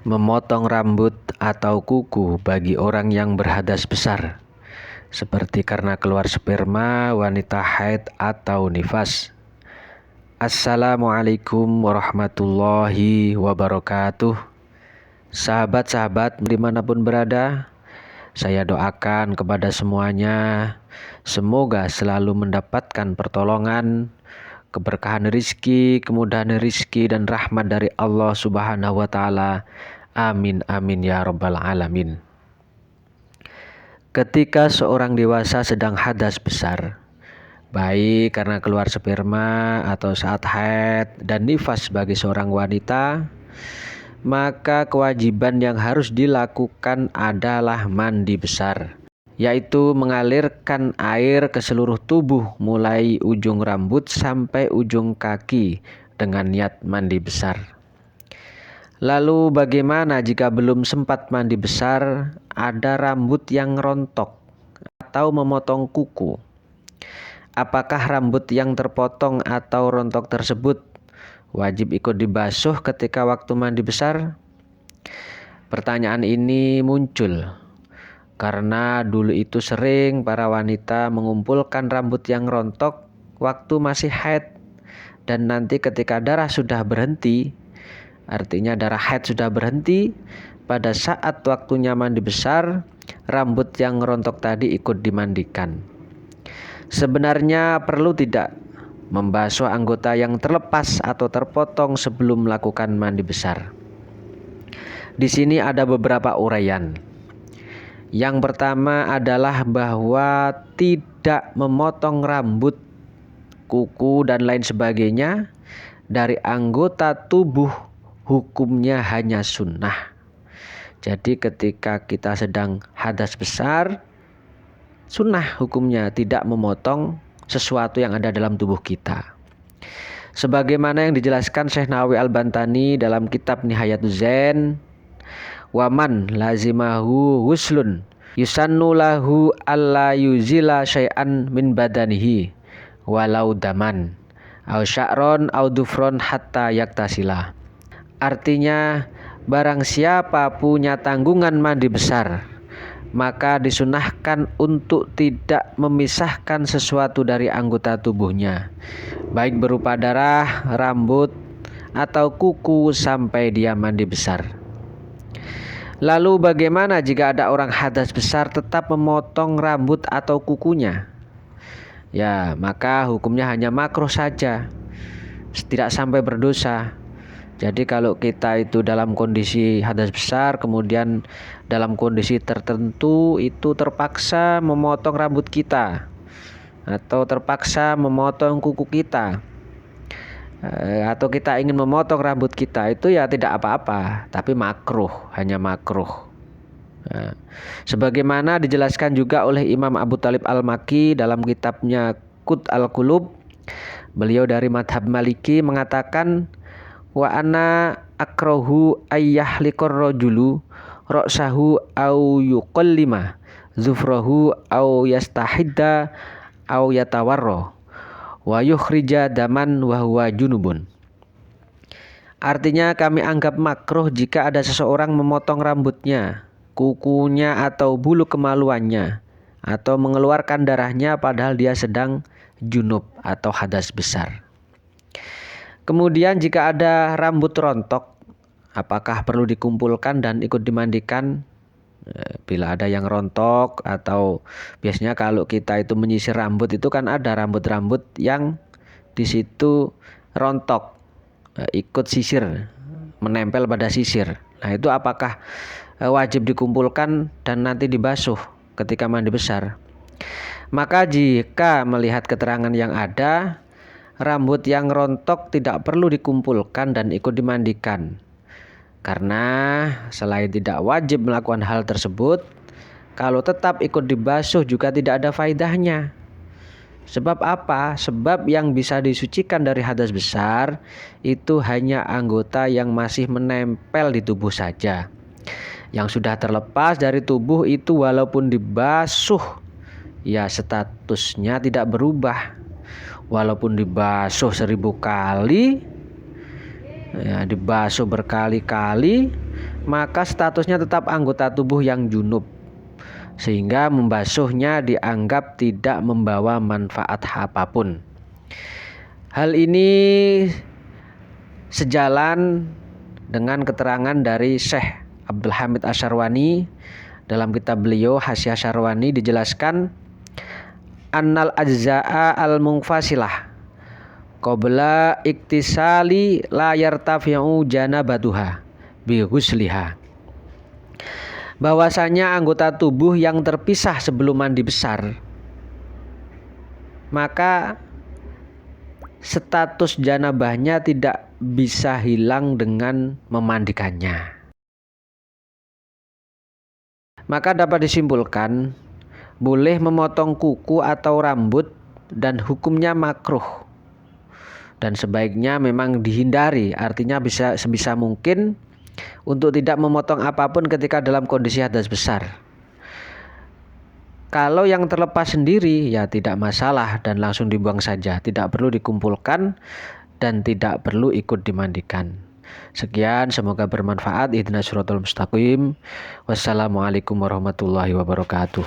Memotong rambut atau kuku bagi orang yang berhadas besar, seperti karena keluar sperma, wanita haid atau nifas. Assalamualaikum warahmatullahi wabarakatuh. Sahabat-sahabat dimanapun berada, saya doakan kepada semuanya, semoga selalu mendapatkan pertolongan, keberkahan rizki, kemudahan rizki, dan rahmat dari Allah Subhanahu wa Ta'ala. Amin, amin ya Rabbal 'Alamin. Ketika seorang dewasa sedang hadas besar, baik karena keluar sperma atau saat haid dan nifas bagi seorang wanita, maka kewajiban yang harus dilakukan adalah mandi besar, yaitu mengalirkan air ke seluruh tubuh mulai ujung rambut sampai ujung kaki dengan niat mandi besar. Lalu bagaimana jika belum sempat mandi besar, ada rambut yang rontok atau memotong kuku? Apakah rambut yang terpotong atau rontok tersebut wajib ikut dibasuh ketika waktu mandi besar? Pertanyaan ini muncul karena dulu itu sering para wanita mengumpulkan rambut yang rontok waktu masih haid, dan nanti ketika darah sudah berhenti, artinya darah haid sudah berhenti, pada saat waktunya mandi besar, rambut yang rontok tadi ikut dimandikan. Sebenarnya perlu tidak membasuh anggota yang terlepas atau terpotong sebelum melakukan mandi besar? Di sini ada beberapa uraian. Yang pertama adalah bahwa tidak memotong rambut, kuku, dan lain sebagainya dari anggota tubuh hukumnya hanya sunnah. Jadi ketika kita sedang hadas besar, sunnah hukumnya tidak memotong sesuatu yang ada dalam tubuh kita. Sebagaimana yang dijelaskan Syekh Nawawi Al-Bantani dalam kitab Nihayatuz Zain, waman lazimahu huslun yusannu lahu alla yuzila syai'an min badanihi walau daman au sya'ron au dufron hatta yaktasila. Artinya, barang siapa punya tanggungan mandi besar, maka disunahkan untuk tidak memisahkan sesuatu dari anggota tubuhnya, baik berupa darah, rambut, atau kuku sampai dia mandi besar. Lalu bagaimana jika ada orang hadas besar tetap memotong rambut atau kukunya? Ya, maka hukumnya hanya makruh saja, tidak sampai berdosa. Jadi kalau kita itu dalam kondisi hadas besar, kemudian dalam kondisi tertentu itu terpaksa memotong rambut kita atau terpaksa memotong kuku kita, atau kita ingin memotong rambut kita, itu ya tidak apa-apa, tapi makruh, hanya makruh. Nah, sebagaimana dijelaskan juga oleh Imam Abu Thalib Al-Makki dalam kitabnya Qut Al-Qulub, beliau dari madhab Maliki mengatakan, wa ana akrahu ayyahliqar rajulu ra'sahu au yuqallima zufrahu au yastahidda au yatawarra wa yukhrija daman wa huwa junubun. Artinya, kami anggap makruh jika ada seseorang memotong rambutnya, kukunya, atau bulu kemaluannya, atau mengeluarkan darahnya padahal dia sedang junub atau hadas besar. Kemudian jika ada rambut rontok, apakah perlu dikumpulkan dan ikut dimandikan? Bila ada yang rontok, atau biasanya kalau kita itu menyisir rambut itu kan ada rambut-rambut yang di situ rontok, ikut sisir, menempel pada sisir. Nah, itu apakah wajib dikumpulkan dan nanti dibasuh ketika mandi besar? Maka jika melihat keterangan yang ada, rambut yang rontok tidak perlu dikumpulkan dan ikut dimandikan. Karena selain tidak wajib melakukan hal tersebut, kalau tetap ikut dibasuh juga tidak ada faedahnya. Sebab apa? Sebab yang bisa disucikan dari hadas besar itu hanya anggota yang masih menempel di tubuh saja. Yang sudah terlepas dari tubuh itu walaupun dibasuh, ya statusnya tidak berubah. Walaupun dibasuh 1000 kali, ya, dibasuh berkali-kali, maka statusnya tetap anggota tubuh yang junub, sehingga membasuhnya dianggap tidak membawa manfaat apapun. Hal ini sejalan dengan keterangan dari Syekh Abdul Hamid Asy-Syarwani. Dalam kitab beliau Hasyiah Syarwani dijelaskan annal ajza'a al-munfasilah qabla iktisali la yartafi'u janabatuha bi ghusliha, bahwasanya anggota tubuh yang terpisah sebelum mandi besar, maka status janabahnya tidak bisa hilang dengan memandikannya. Maka dapat disimpulkan boleh memotong kuku atau rambut dan hukumnya makruh, dan sebaiknya memang dihindari, artinya sebisa mungkin untuk tidak memotong apapun ketika dalam kondisi hadas besar. Kalau yang terlepas sendiri ya tidak masalah dan langsung dibuang saja, tidak perlu dikumpulkan dan tidak perlu ikut dimandikan. Sekian, semoga bermanfaat. Ihdinas siratal mustaqim. Wassalamualaikum warahmatullahi wabarakatuh.